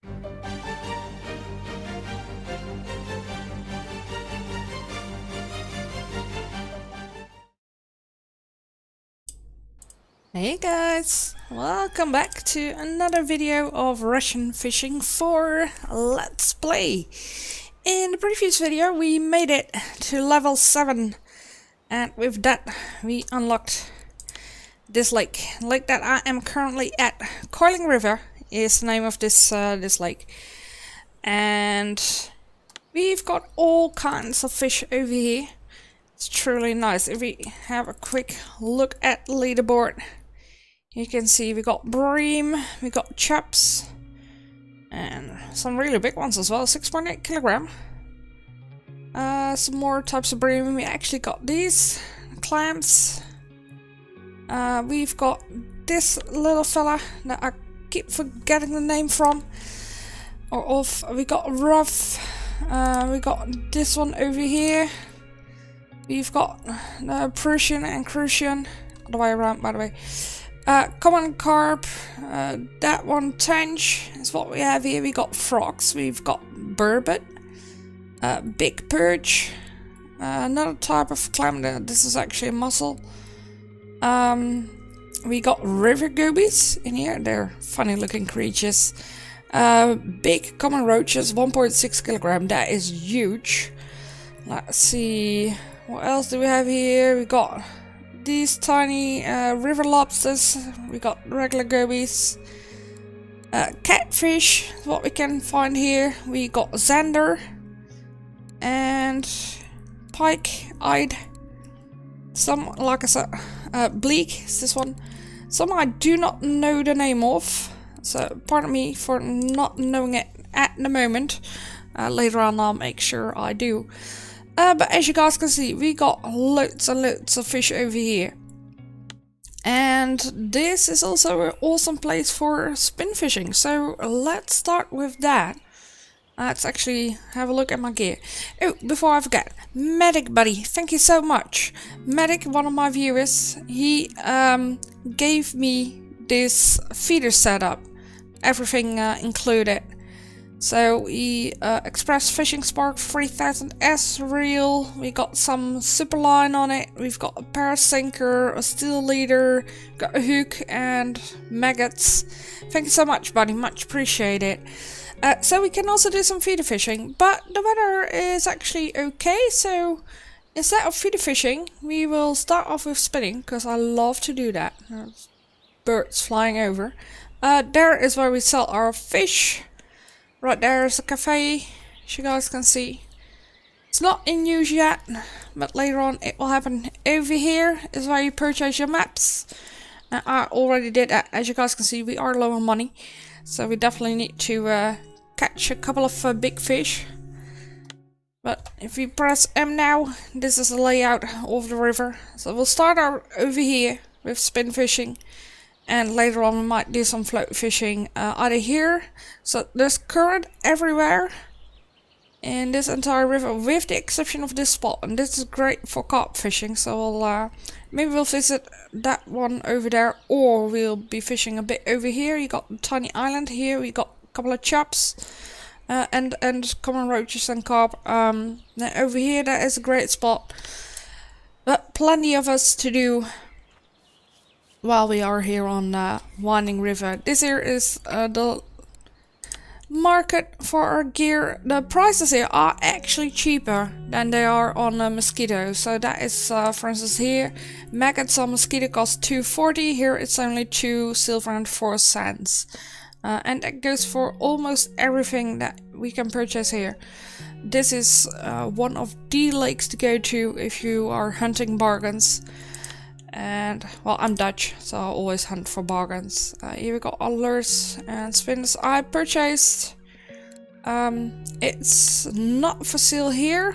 Hey guys, welcome back to another video of Russian Fishing 4 Let's Play. In the previous video we made it to level 7 and with that we unlocked this lake. Lake that I am currently at. Coiling River is the name of this lake. And we've got all kinds of fish over here. It's truly nice. If we have a quick look at the leaderboard, you can see we got bream, we got chops, and some really big ones as well, 6.8 kilogram. Some more types of bream. We actually got these clams. We've got this little fella that I keep forgetting the name from or of. We got rough. We got this one over here. We've got Prussian and Crucian, other way around by the way. Common carp, that one tench is what we have here. We got frogs, we've got burbot, big perch, another type of clam. This is actually a mussel. We got river gobies in here. They're funny looking creatures. Big common roaches, 1.6 kilogram. That is huge. Let's see, what else do we have here? We got these tiny river lobsters. We got regular gobies. Catfish is what we can find here. We got zander and pike-eyed. Some, like I said, bleak is this one. Some I do not know the name of, so pardon me for not knowing it at the moment. Later on I'll make sure I do. But as you guys can see, we got loads and loads of fish over here. And this is also an awesome place for spin fishing. So let's start with that. Let's actually have a look at my gear. Oh, before I forget, Medic Buddy, thank you so much. Medic, one of my viewers, he gave me this feeder setup. Everything included. So we Express Fishing Spark 3000S reel, we got some super line on it, we've got a parasinker, a steel leader, got a hook and maggots. Thank you so much buddy, much appreciated. So we can also do some feeder fishing, but the weather is actually okay, so instead of feeder fishing we will start off with spinning, because I love to do that. There's birds flying over. There is where we sell our fish. Right there is a cafe, as you guys can see. It's not in use yet, but later on it will happen. Over here is where you purchase your maps. I already did that. As you guys can see, we are low on money, so we definitely need to catch a couple of big fish. But if we press M now, this is the layout of the river. So we'll start out over here with spin fishing. And later on we might do some float fishing either here. So there's current everywhere in this entire river with the exception of this spot. And this is great for carp fishing. So we'll, maybe we'll visit that one over there. Or we'll be fishing a bit over here. You got a tiny island here. We got a couple of chops. And common roaches and carp. Then over here that is a great spot. But plenty of us to do while we are here on Winding River. This here is the market for our gear. The prices here are actually cheaper than they are on Mosquito. So that is, for instance, here maggots on Mosquito cost $2.40. Here it's only 2 silver and 4 cents. And that goes for almost everything that we can purchase here. This is one of the lakes to go to if you are hunting bargains. And well, I'm Dutch, so I always hunt for bargains. Here we got our lures and spins. I purchased. It's not for sale here,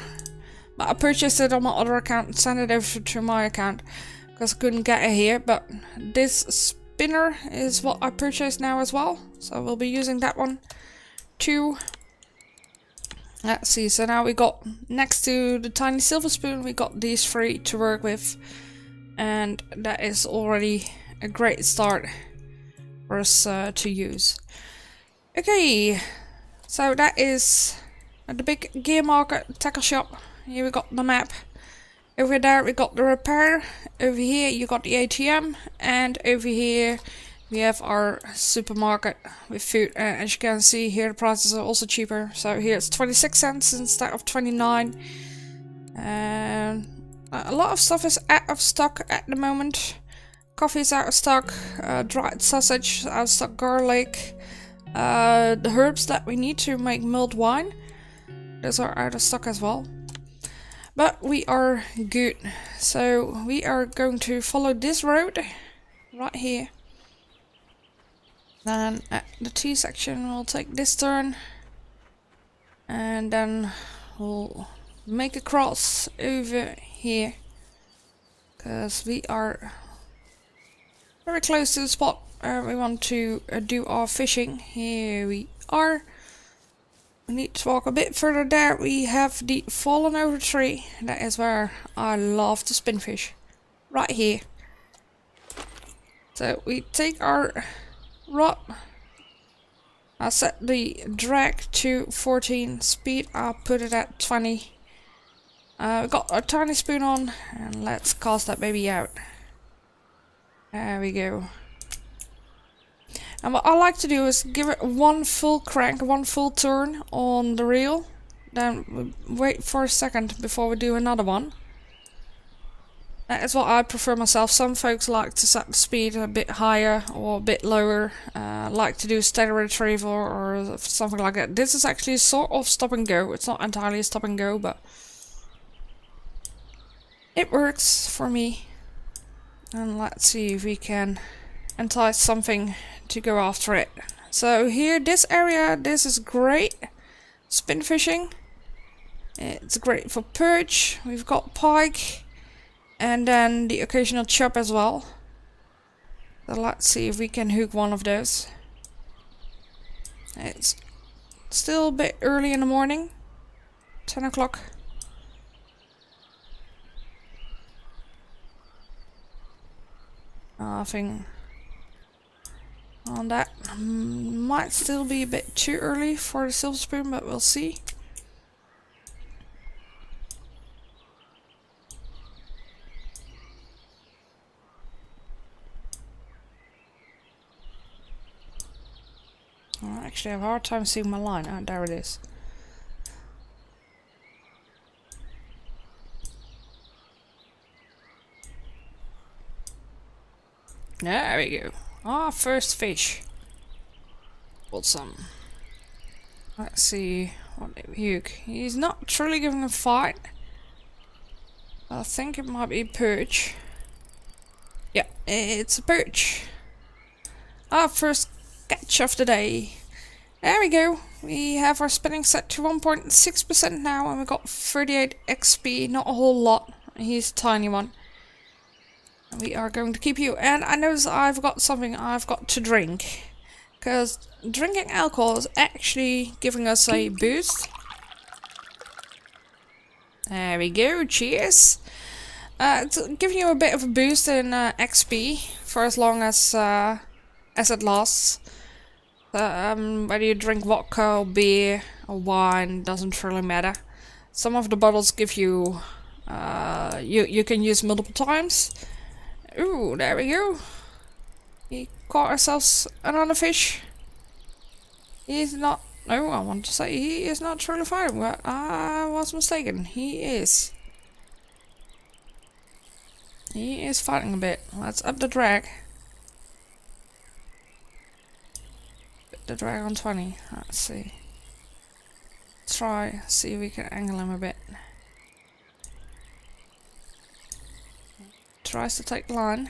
but I purchased it on my other account and sent it over to my account because I couldn't get it here. But this spinner is what I purchased now as well, so we'll be using that one too. Let's see. So now we got, next to the tiny silver spoon, we got these 3 to work with. And that is already a great start for us to use. Okay, so that is the big gear market tackle shop. Here we got the map. Over there we got the repair. Over here you got the ATM, and over here we have our supermarket with food. And as you can see here, the prices are also cheaper. So here it's 26 cents instead of 29. And a lot of stuff is out of stock at the moment. Coffee is out of stock, dried sausage out of stock, garlic, the herbs that we need to make mulled wine, those are out of stock as well. But we are good, so we are going to follow this road right here. Then at the T section we'll take this turn, and then we'll make a cross over here, because we are very close to the spot we want to do our fishing. Here we are. We need to walk a bit further there. We have the fallen over tree. That is where I love to spin fish. Right here. So we take our rod. I set the drag to 14 speed. I'll put it at 20. We got a tiny spoon on, and let's cast that baby out. There we go. And what I like to do is give it one full crank, one full turn on the reel. Then wait for a second before we do another one. That is what I prefer myself. Some folks like to set the speed a bit higher or a bit lower. Like to do steady retrieval or something like that. This is actually sort of stop and go. It's not entirely a stop and go, but it works for me. And let's see if we can entice something to go after it. So here, this area, this is great. Spin fishing. It's great for perch. We've got pike. And then the occasional chub as well. So let's see if we can hook one of those. It's still a bit early in the morning. 10 o'clock. Nothing on that. Might still be a bit too early for the silver spoon, but we'll see. I actually have a hard time seeing my line. Oh, there it is. There we go. Our first fish. Got some. Let's see what did we hook. He's not truly giving a fight. I think it might be a perch. Yeah, it's a perch. Our first catch of the day. There we go. We have our spinning set to 1.6% now, and we got 38 XP. Not a whole lot. He's a tiny one. We are going to keep you. And I notice I've got something I've got to drink. Because drinking alcohol is actually giving us a boost. There we go. Cheers. It's giving you a bit of a boost in XP for as long as it lasts. Whether you drink vodka or beer or wine, doesn't really matter. Some of the bottles give you, you can use multiple times. Ooh, there we go. We caught ourselves another fish. He's not, no, I want to say he is not truly fighting, but I was mistaken. He is. He is fighting a bit. Let's up the drag. Put the drag on 20. Let's see. See if we can angle him a bit. Tries to take the line.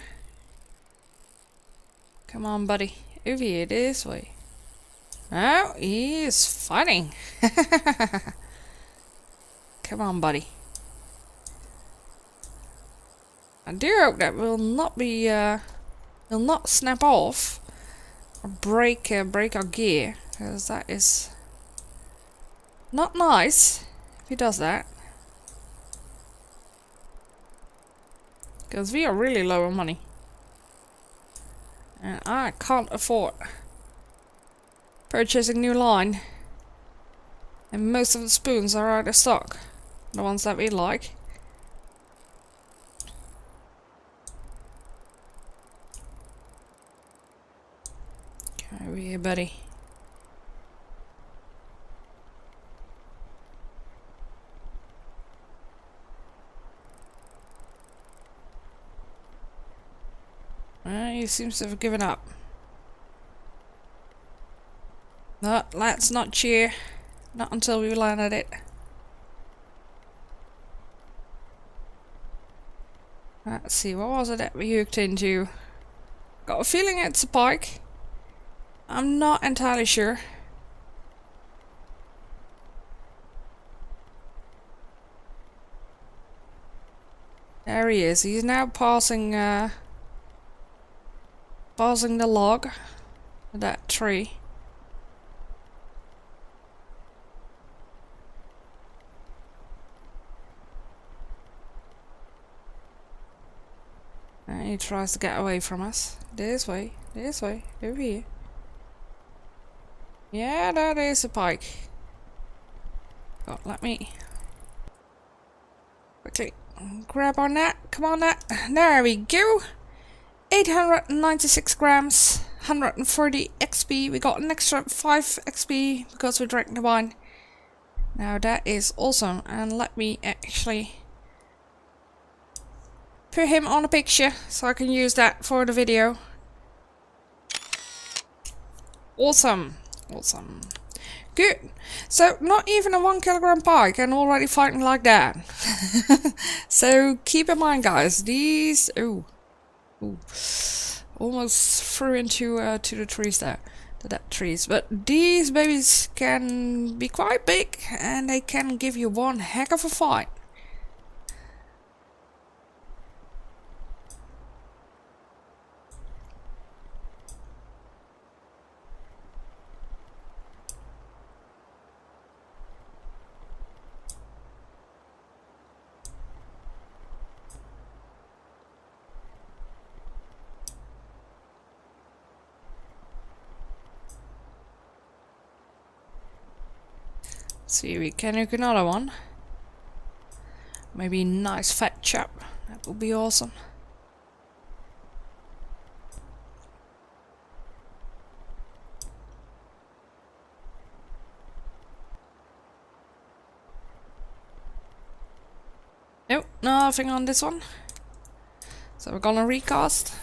Come on, buddy. Over here, this way. Oh, he is fighting. Come on, buddy. I do hope that will not be, will not snap off or break our gear, because that is not nice if he does that. Because we are really low on money. And I can't afford purchasing new line. And most of the spoons are out of stock. The ones that we like. Come over here, buddy. He seems to have given up. No, let's not cheer. Not until we landed it. Let's see, what was it that we hooked into? Got a feeling it's a pike. I'm not entirely sure. There he is. He's now passing the log. That tree. And he tries to get away from us. This way, over here. Yeah, that is a pike. Oh, let me quickly grab on that. Come on, that. There we go. 896 grams, 140 XP. We got an extra 5 XP because we drank the wine. Now that is awesome. And let me actually put him on a picture so I can use that for the video. Awesome. Awesome. Good. So not even a 1 kilogram pike and already fighting like that. So keep in mind, guys, these almost threw into to the trees there. The dead trees. But these babies can be quite big and they can give you one heck of a fight. See, we can hook another one. Maybe a nice fat chap. That would be awesome. Nope, nothing on this one. So we're gonna recast.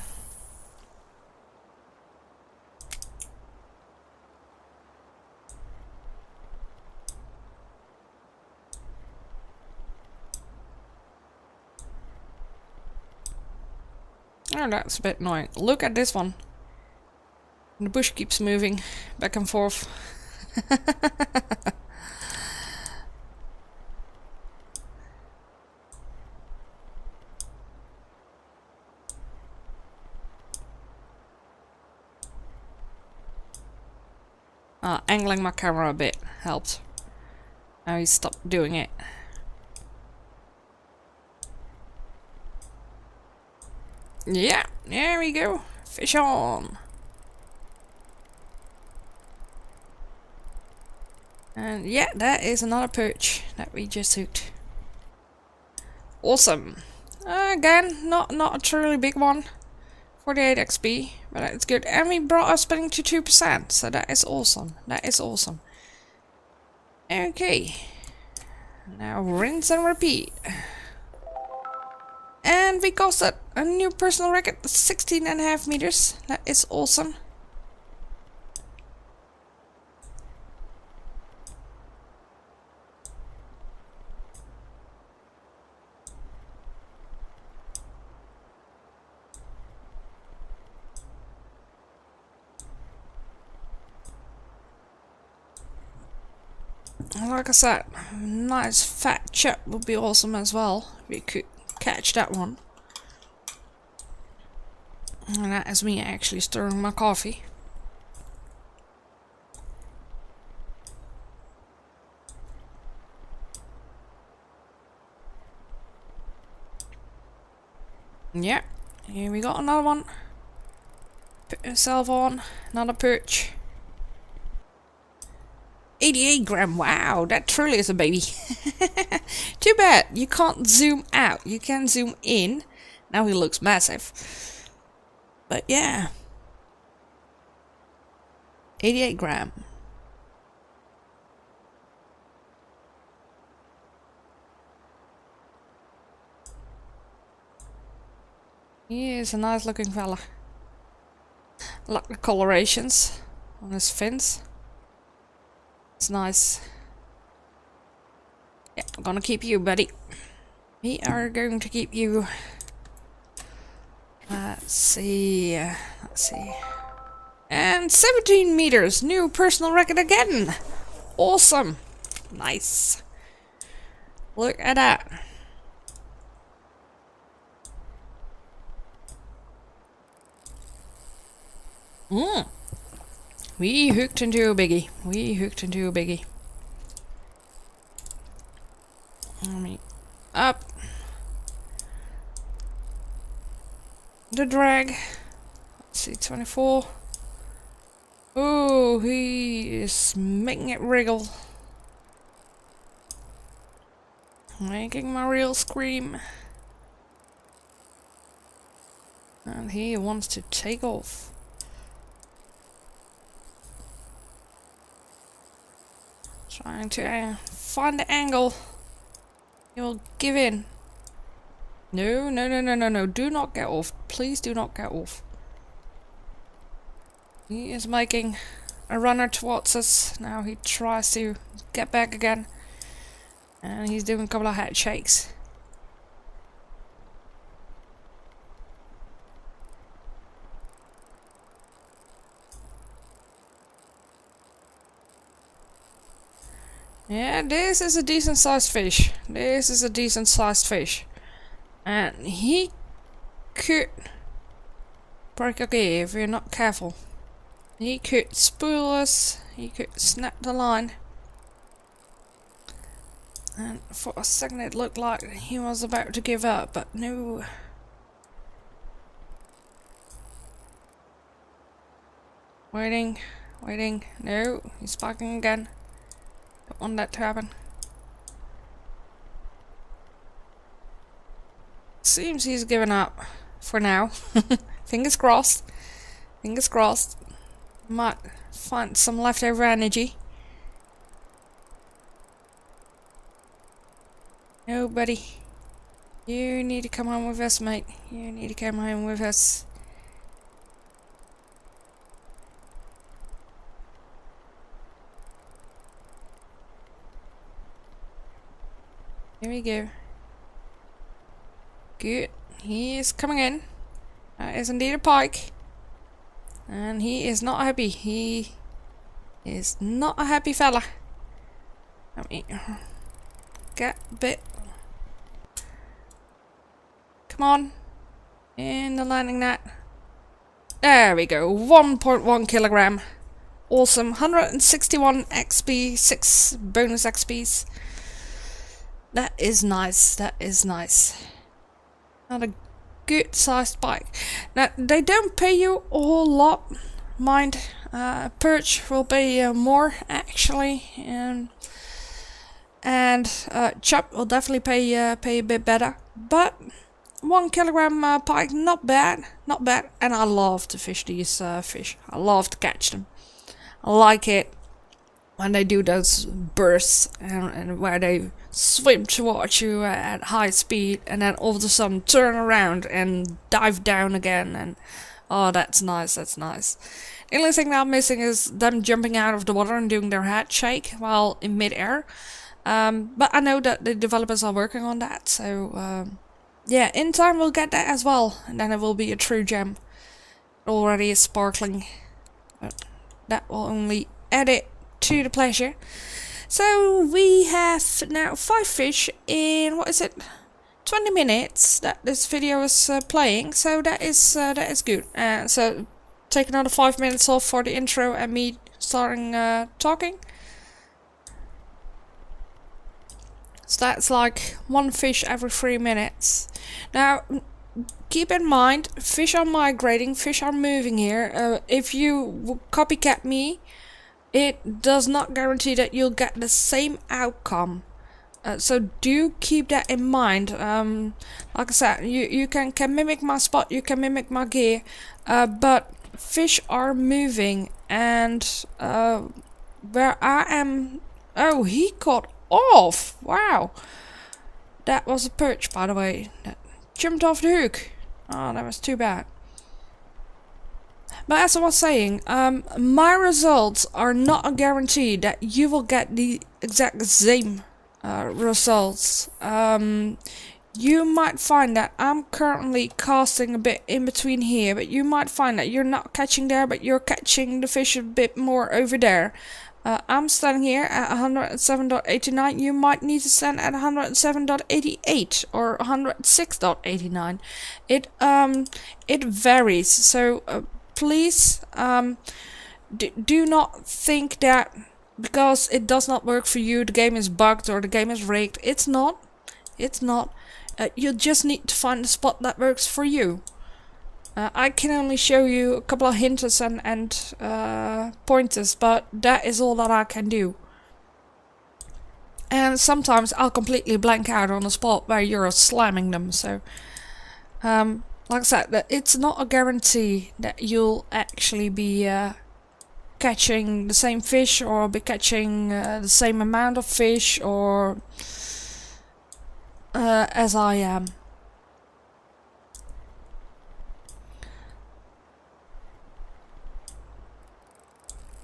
Oh, that's a bit annoying. Look at this one. The bush keeps moving back and forth. Angling my camera a bit helped. Now he stopped doing it. Yeah, there we go. Fish on. And yeah, that is another perch that we just hooked. Awesome. Again, not a truly big one. 48 XP, but that's good. And we brought our spinning to 2%, so that is awesome. That is awesome. Okay. Now rinse and repeat. And we casted a new personal record, 16.5 meters. That is awesome. Like I said, a nice fat chip would be awesome as well. We could catch that one. And that is me actually stirring my coffee. Yeah, here we got another one. Put yourself on, another perch. 88 gram. Wow, that truly is a baby. Too bad you can't zoom out. You can zoom in. Now he looks massive. But yeah. 88 gram. He is a nice looking fella. I like the colorations on his fins. It's nice. Yeah, I'm gonna keep you, buddy. We are going to keep you. Let's see. Let's see. And 17 meters. New personal record again. Awesome. Nice. Look at that. We hooked into a biggie. We hooked into a biggie. Let me up the drag. Let's see, 24. Oh, he is making it wriggle. Making my reel scream. And he wants to take off. Trying to find the angle. He will give in. No, no, no, no, no, no. Do not get off. Please do not get off. He is making a runner towards us. Now he tries to get back again. And he's doing a couple of head shakes. Yeah, this is a decent sized fish. This is a decent sized fish. And he could break a gear if you're not careful. He could spool us. He could snap the line. And for a second it looked like he was about to give up, but no. Waiting, waiting. No, he's spiking again. Don't want that to happen. Seems he's given up for now. Fingers crossed. Fingers crossed. Might find some leftover energy. No, buddy. You need to come home with us, mate. You need to come home with us. Here we go. Good. He is coming in. That is indeed a pike. And he is not happy. He is not a happy fella. Let me get a bit. Come on. In the landing net. There we go. 1.1 kilogram. Awesome. 161 XP. 6 bonus XPs. That is nice. That is nice. Not a good sized bike. Now, they don't pay you a whole lot. Mind, perch will pay more actually. And chub will definitely pay a bit better. But 1 kilogram pike, not bad. Not bad. And I love to fish these fish. I love to catch them. I like it when they do those bursts and where they swim towards you at high speed and then all of a sudden turn around and dive down again, and oh, that's nice, that's nice. The only thing that I'm missing is them jumping out of the water and doing their head shake while in mid-air. But I know that the developers are working on that, so yeah, in time we'll get that as well, and then it will be a true gem. It already is sparkling, but that will only add it to the pleasure. So we have now 5 fish in, what is it, 20 minutes that this video is playing, so that is good. So take another 5 minutes off for the intro and me starting talking. So that's like 1 fish every 3 minutes. Now keep in mind, fish are migrating, fish are moving here. If you copycat me, it does not guarantee that you'll get the same outcome. So do keep that in mind. Like I said, you can mimic my spot, you can mimic my gear, but fish are moving, and where I am... Oh, he caught off! Wow! That was a perch, by the way. That jumped off the hook. Oh, that was too bad. But as I was saying, my results are not a guarantee that you will get the exact same results. You might find that I'm currently casting a bit in between here, but you might find that you're not catching there, but you're catching the fish a bit more over there. I'm standing here at 107.89. You might need to stand at 107.88 or 106.89. It varies. So please do not think that because it does not work for you, the game is bugged or the game is rigged. It's not. It's not. You just need to find the spot that works for you. I can only show you a couple of hints and pointers, but that is all that I can do. And sometimes I'll completely blank out on a spot where you're slamming them. So, like I said, it's not a guarantee that you'll actually be catching the same fish or be catching the same amount of fish or as I am.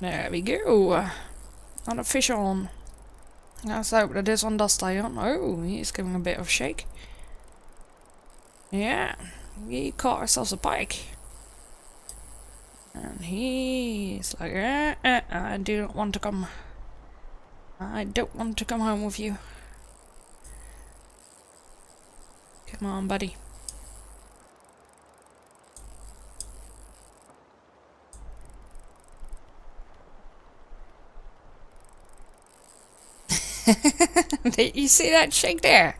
There we go. Another fish on. Let's hope that this one does stay on. Oh, he's giving a bit of a shake. Yeah, we caught ourselves a pike. And he's like, I do not want to come. I don't want to come home with you. Come on, buddy. Did you see that shake there?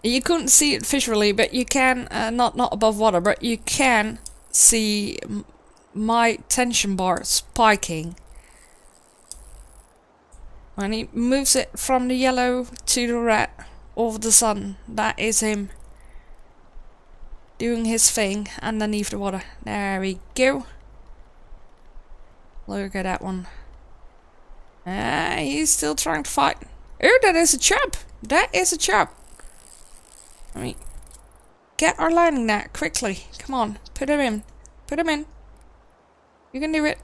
You couldn't see it visually, but you can, not above water, but you can see my tension bar spiking. When he moves it from the yellow to the red of the sun, that is him doing his thing underneath the water. There we go. Look at that one. He's still trying to fight. Oh, that is a chub. That is a chub. I mean, get our landing net quickly. Come on, put him in. Put him in. You can do it.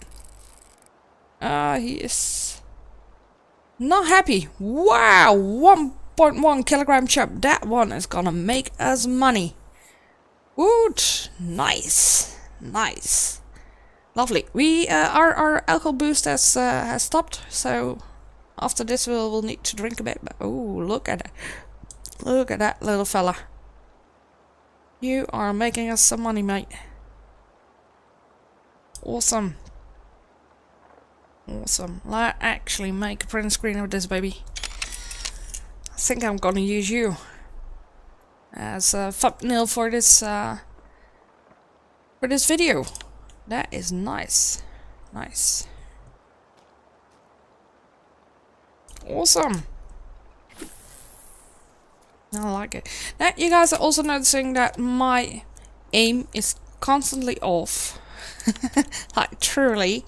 He is not happy. Wow, 1.1 kilogram chub. That one is gonna make us money. Woot, nice, nice. Lovely. We our alcohol boost has stopped, so after this we'll need to drink a bit. But oh, look at it! Look at that little fella. You are making us some money, mate. Awesome. Awesome. Let's actually make a print screen of this baby. I think I'm gonna use you as a thumbnail for this video. That is nice. Nice. Awesome. I like it. Now, you guys are also noticing that my aim is constantly off. Like, truly.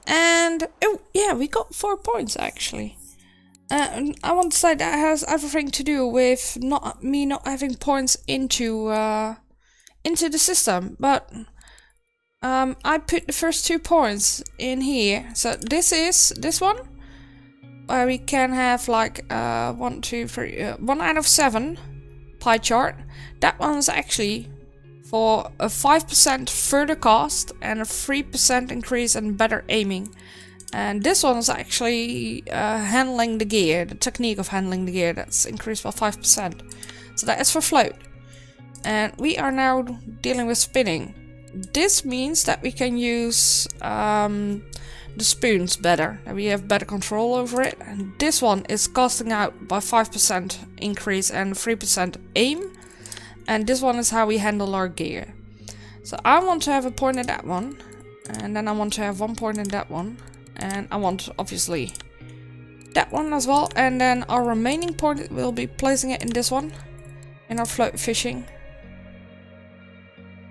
And, oh, yeah, we got 4 points, actually. I want to say that has everything to do with me not having points into the system, but I put the first 2 points in here. So this one, where we can have like 1, 2, 3, 1 out of 7 pie chart. That one is actually for a 5% further cost and a 3% increase in better aiming. And this one is actually handling the gear, the technique of handling the gear, that's increased by 5%. So that is for float. And we are now dealing with spinning. This means that we can use the spoons better, that we have better control over it. And this one is costing out by 5% increase and 3% aim. And this one is how we handle our gear. So I want to have a point in that one, and then I want to have 1 point in that one. and I want obviously that one as well, and then our remaining point we'll be placing it in this one, in our float fishing.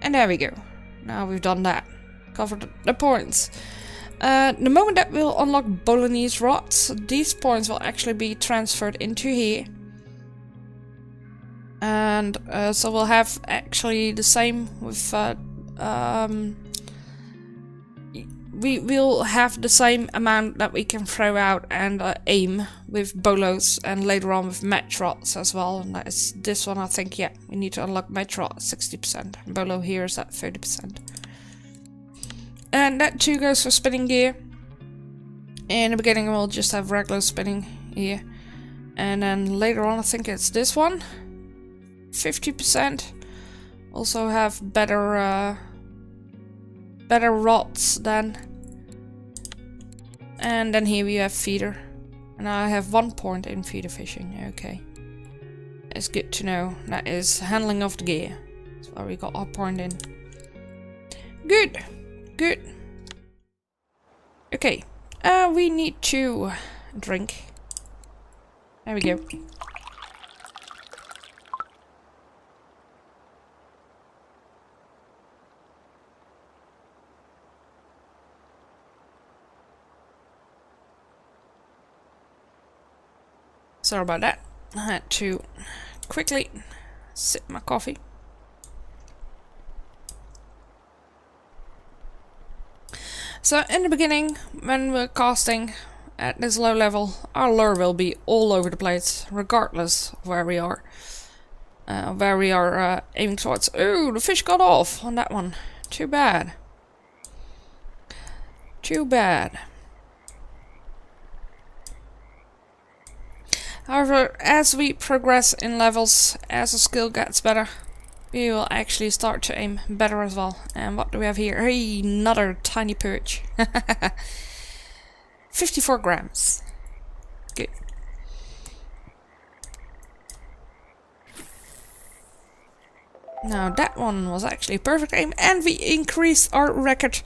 And there we go. Now we've done that. Covered the points. The moment that we'll unlock Bolognese rods, these points will actually be transferred into here. And so we'll have actually the same with we will have the same amount that we can throw out and aim with bolos, and later on with match rods as well. And that is this one, I think. Yeah, we need to unlock match rod 60%. Bolo here is at 30%. And that too goes for spinning gear. In the beginning we'll just have regular spinning here, and then later on I think it's this one, 50%. Also have better better rods then. And then here we have feeder, and I have 1 point in feeder fishing. Okay, it's good to know. That is handling of the gear. That's where we got our point in. Good, good. Okay, we need to drink. There we go. Sorry about that. I had to quickly sip my coffee. So in the beginning, when we're casting at this low level, our lure will be all over the place, regardless of where we are. Aiming towards. Oh, the fish got off on that one. Too bad. Too bad. However, as we progress in levels, as the skill gets better, we will actually start to aim better as well. And what do we have here? Hey, another tiny perch. 54 grams. Good. Now that one was actually a perfect aim, and we increased our record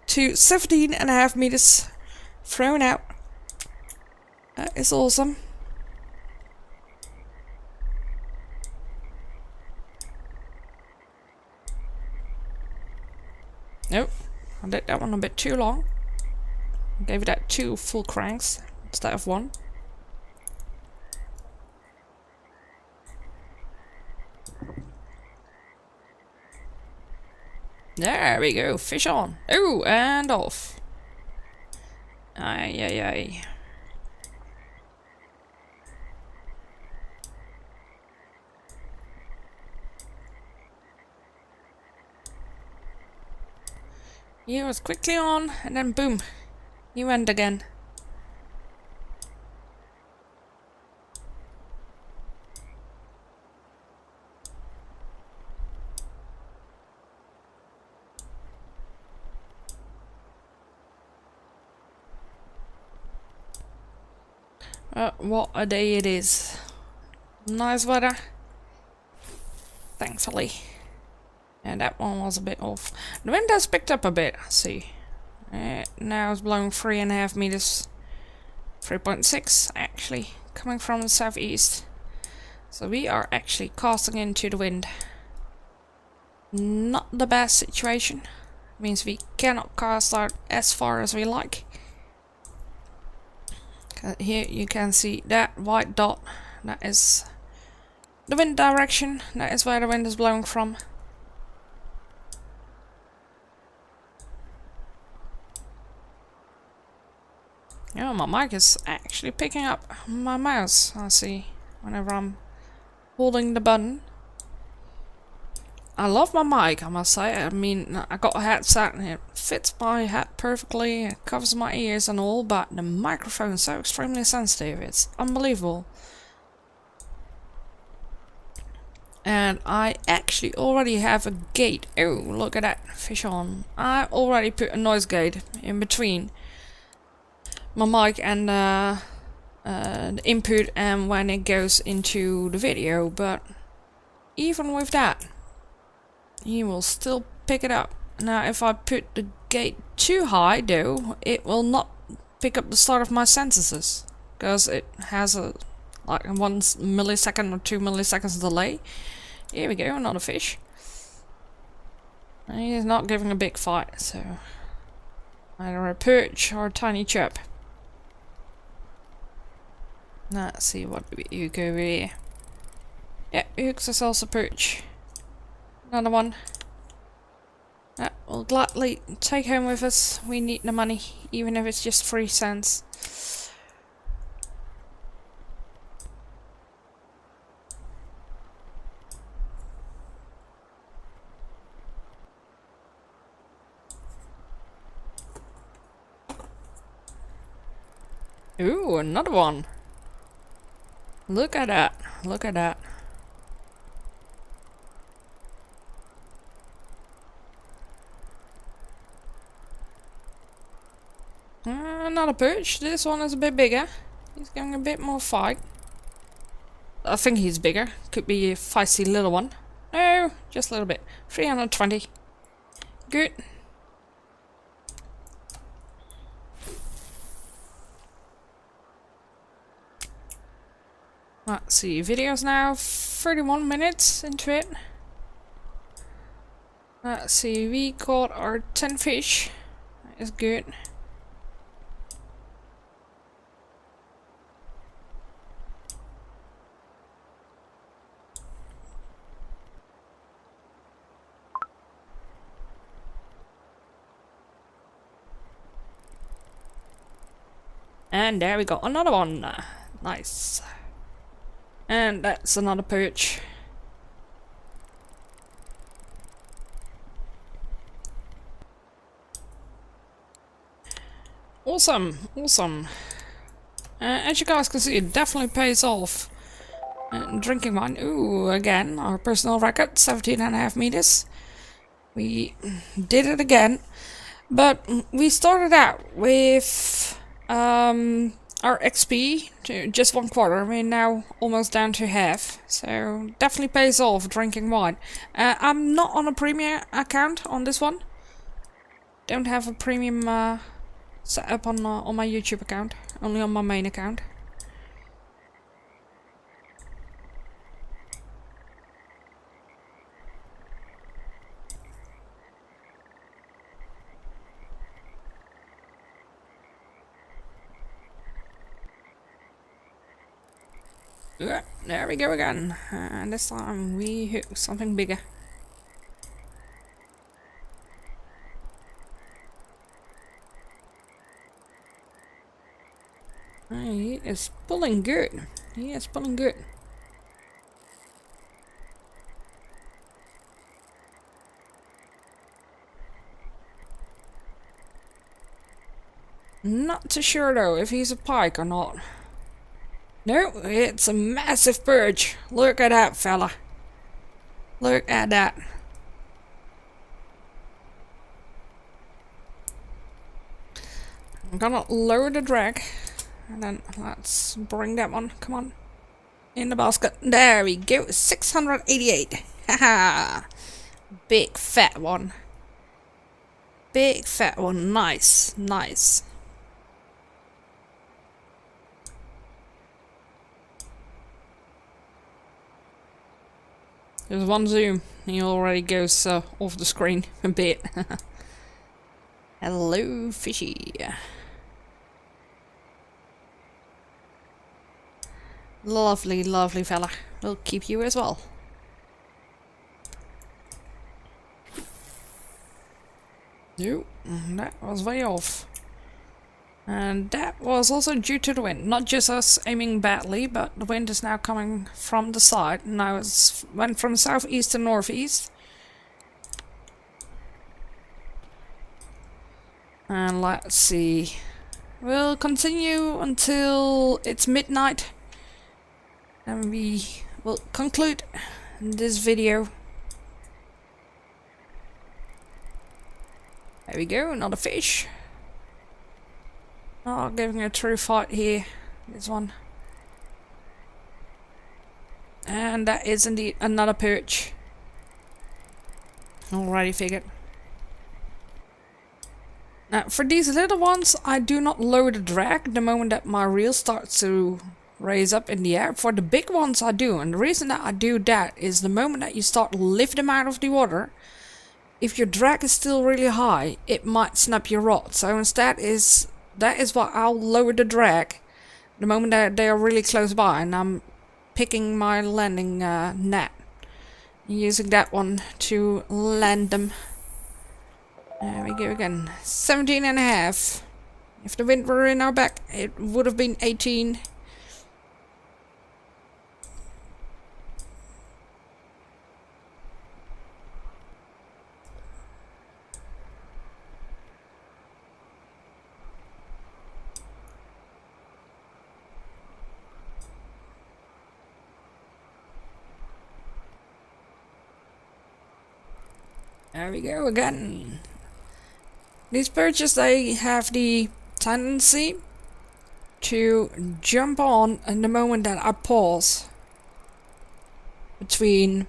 to 17.5 meters thrown out. That is awesome. Nope, I did that one a bit too long. Gave it that 2 full cranks instead of 1. There we go, fish on. Oh, and off. Ay, ay, ay. He was quickly on, and then boom, he went again. What a day it is. Nice weather, thankfully. And that one was a bit off. The wind has picked up a bit, see. Now it's blowing 3.5 meters. 3.6 actually, coming from the southeast. So we are actually casting into the wind. Not the best situation. Means we cannot cast out as far as we like. Here you can see that white dot. That is the wind direction. That is where the wind is blowing from. Oh, my mic is actually picking up my mouse, I see, whenever I'm holding the button. I love my mic, I must say. I mean, I got a headset and it fits my head perfectly, it covers my ears and all, but the microphone is so extremely sensitive, it's unbelievable. And I actually already have a gate. Oh, look at that, fish on. I already put a noise gate in between my mic and the input and when it goes into the video, but even with that, he will still pick it up. Now if I put the gate too high though, it will not pick up the start of my sentences, because it has a like 1 millisecond or 2 milliseconds delay. Here we go, another fish. And he's not giving a big fight, so either a perch or a tiny chub. Let's see what you go over here. Yeah, hooks ourselves a perch. Another one. That we'll gladly take home with us. We need the money, even if it's just 3 cents. Ooh, another one. Look at that. Look at that. Another perch. This one is a bit bigger. He's getting a bit more fight. I think he's bigger. Could be a feisty little one. No, just a little bit. 320. Good. Let's see, videos now, 31 minutes into it. Let's see, we got our 10 fish. That is good. And there we go, another one. Nice. And that's another perch. Awesome, awesome. As you guys can see, it definitely pays off. Drinking wine. Ooh, again, our personal record, 17.5 meters. We did it again. But we started out with our XP to just 1/4. We're now almost down to half, so definitely pays off drinking wine. I'm not on a premium account on this one. Don't have a premium set up on my YouTube account. Only on my main account. Yeah, there we go again. And this time we hook something bigger. He is pulling good. He is pulling good. Not too sure though if he's a pike or not. No, it's a massive perch. Look at that, fella. Look at that. I'm gonna lower the drag. And then let's bring that one. Come on. In the basket. There we go. 688. Haha. Big fat one. Big fat one. Nice. Nice. There's one zoom, and he already goes off the screen a bit. Hello, fishy. Lovely, lovely fella. We'll keep you as well. No, that was way off. And that was also due to the wind. Not just us aiming badly, but the wind is now coming from the side. Now it went from southeast to northeast. And let's see. We'll continue until it's midnight. And we will conclude this video. There we go, another fish. Oh, giving a true fight here. This one. And that is indeed another perch. Alrighty, figured. Now, for these little ones, I do not lower the drag the moment that my reel starts to raise up in the air. For the big ones, I do. And the reason that I do that is the moment that you start to lift them out of the water, if your drag is still really high, it might snap your rod. So instead that is why I'll lower the drag the moment that they are really close by and I'm picking my landing net. Using that one to land them. There we go again. 17.5. If the wind were in our back, it would have been 18. There we go again. These perches, they have the tendency to jump on in the moment that I pause between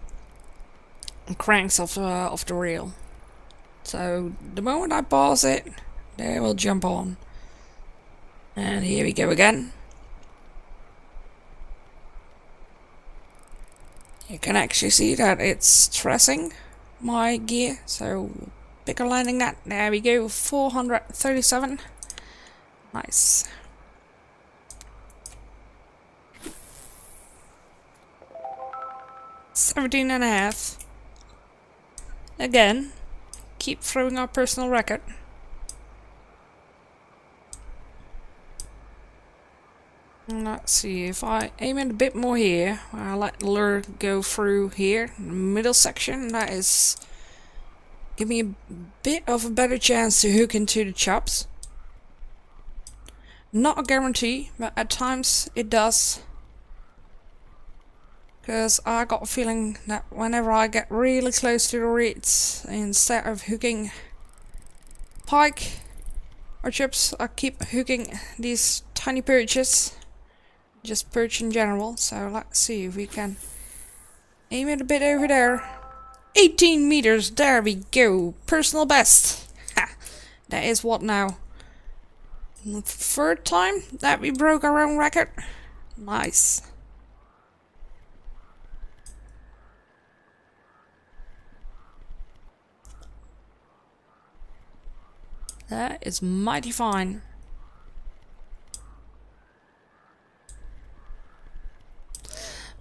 cranks of the reel. So the moment I pause it, they will jump on. And here we go again. You can actually see that it's stressing my gear, so pick a landing net. There we go, 437. Nice. $17.5. Again, keep throwing our personal record. Let's see, if I aim it a bit more here, I'll let the lure go through here, the middle section, that is give me a bit of a better chance to hook into the chops. Not a guarantee, but at times it does. Because I got a feeling that whenever I get really close to the reeds, instead of hooking pike or chips, I keep hooking these tiny perches. Just perch in general. So let's see if we can aim it a bit over there. 18 meters, there we go. Personal best. Ha! That is what now? The third time that we broke our own record. Nice. That is mighty fine.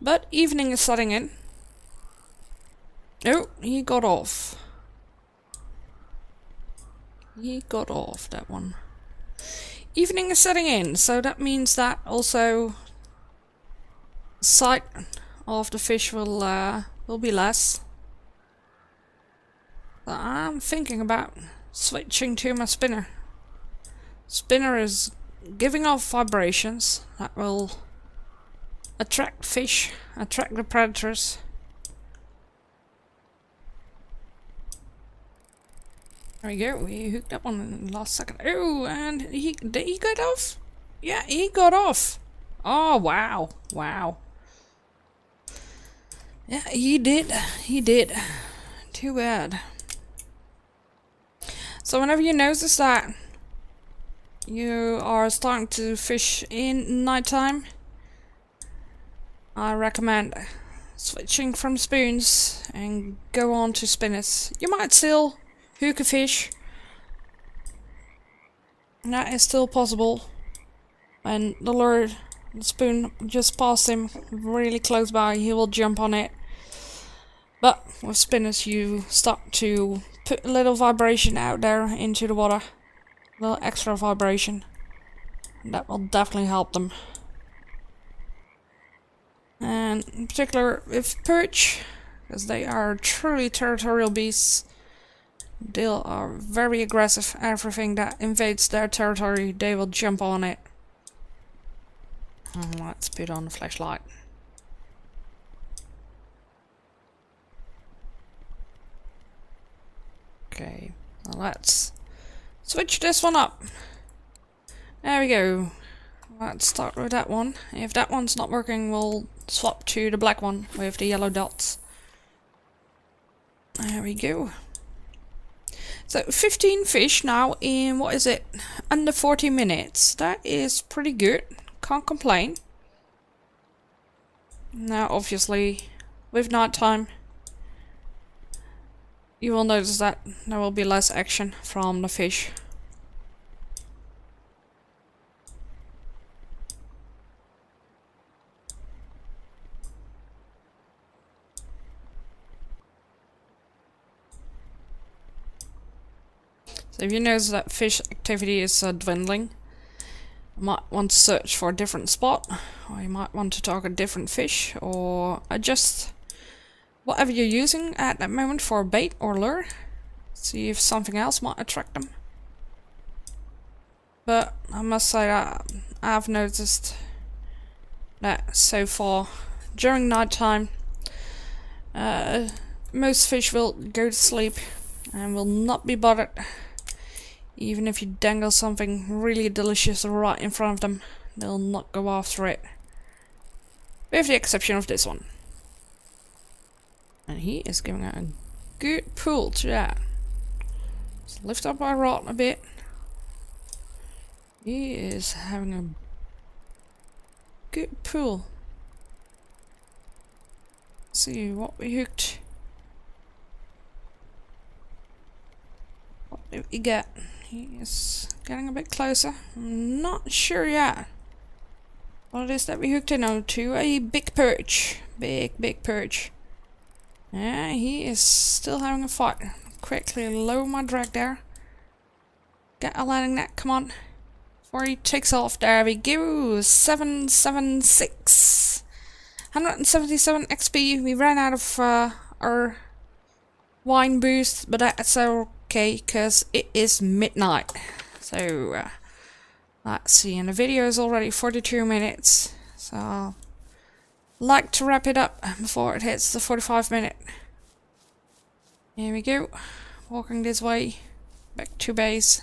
But evening is setting in. Oh, he got off. He got off, that one. Evening is setting in, so that means that also sight of the fish will be less. So I'm thinking about switching to my spinner. Spinner is giving off vibrations that will attract fish, attract the predators. There we go, we hooked up one in the last second. Oh, and did he get off? Yeah, he got off. Oh, wow, wow. Yeah, he did, Too bad. So whenever you notice that you are starting to fish in nighttime, I recommend switching from spoons and go on to spinners. You might still hook a fish. That is still possible. And the spoon just past him really close by, he will jump on it. But with spinners you start to put a little vibration out there into the water. A little extra vibration. That will definitely help them. And in particular with perch, because they are truly territorial beasts. They are very aggressive. Everything that invades their territory, they will jump on it. Let's put on the flashlight. Okay, well, let's switch this one up. There we go. Let's start with that one. If that one's not working, we'll swap to the black one with the yellow dots. There we go. So 15 fish now in, what is it, under 40 minutes. That is pretty good. Can't complain. Now obviously with night time you will notice that there will be less action from the fish. So if you notice that fish activity is dwindling, you might want to search for a different spot, or you might want to target different fish, or adjust whatever you're using at that moment for bait or lure. See if something else might attract them. But I must say that I've noticed that so far during night time most fish will go to sleep and will not be bothered. Even if you dangle something really delicious right in front of them, they'll not go after it. With the exception of this one. And he is giving it a good pull to that. Let's lift up our rod a bit. He is having a good pull. Let's see what we hooked. What did we get? He is getting a bit closer. I'm not sure yet what it is that we hooked in on to. A big perch. Big perch. Yeah, he is still having a fight. Quickly lower my drag there. Get a landing net, come on. Before he takes off, there we go. 776. 177 XP. We ran out of our wine boost, but that's okay, because it is midnight. So, let's see, and the video is already 42 minutes. So, I'll like to wrap it up before it hits the 45-minute. Here we go. Walking this way. Back to base.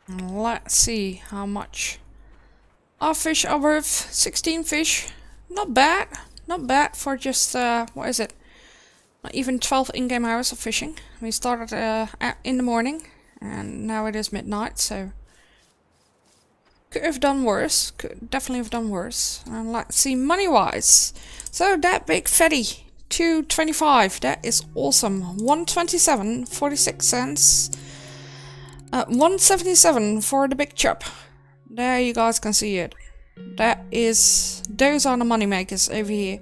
Let's see how much our fish are worth. 16 fish. Not bad. Not bad for just, what is it? Not even 12 in-game hours of fishing. We started in the morning and now it is midnight, so could have done worse. Could definitely have done worse. And let's see money-wise. So that big fatty, 225. That is awesome. 127, 46 cents. 177 for the big chop. There you guys can see it. Those are the money makers over here.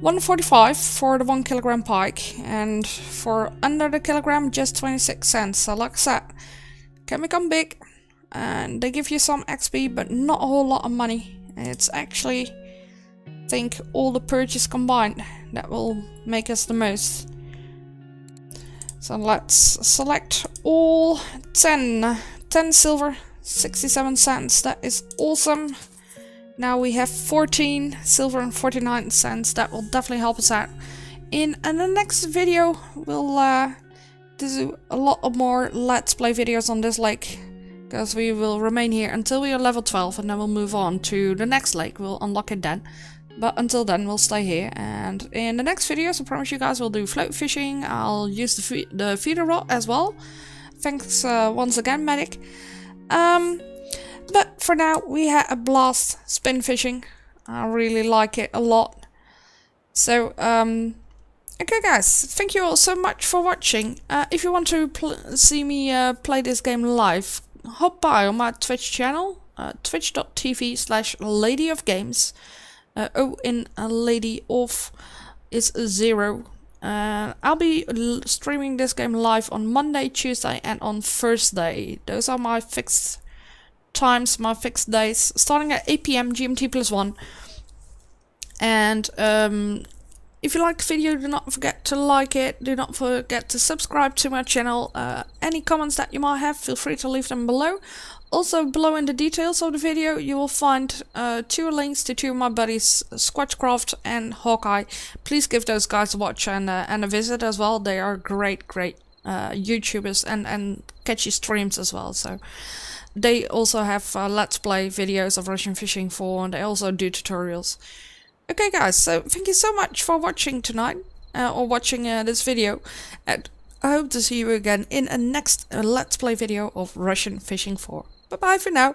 145 for the 1 kilogram pike, and for under the kilogram just 26 cents. So like I said, can become big, and they give you some XP but not a whole lot of money. It's actually, I think, all the purchase combined that will make us the most. So let's select all 10 silver, 67 cents. That is awesome. Now we have 14 silver and 49 cents. That will definitely help us out. In the next video, we'll do a lot of more Let's Play videos on this lake, because we will remain here until we are level 12, and then we'll move on to the next lake. We'll unlock it then. But until then, we'll stay here. And in the next videos, I promise you guys, we'll do float fishing. I'll use the feeder rod as well. Thanks once again, Medic. But for now, we had a blast spin fishing. I really like it a lot. So, okay guys, thank you all so much for watching. If you want to see me play this game live, hop by on my Twitch channel, twitch.tv/ladyofgames. O in a lady off is 0. I'll be streaming this game live on Monday, Tuesday and on Thursday. Those are my fixed times, my fixed days, starting at 8 PM GMT+1. And if you like the video, do not forget to like it, do not forget to subscribe to my channel. Any comments that you might have, feel free to leave them below. Also, below in the details of the video, you will find 2 links to 2 of my buddies, Squatchcraft and Hawkeye. Please give those guys a watch and a visit as well. They are great YouTubers and catchy streams as well. So they also have let's play videos of Russian Fishing 4, and they also do tutorials. Okay guys, so thank you so much for watching tonight, or watching this video, and I hope to see you again in a next let's play video of Russian Fishing 4. Bye bye for now.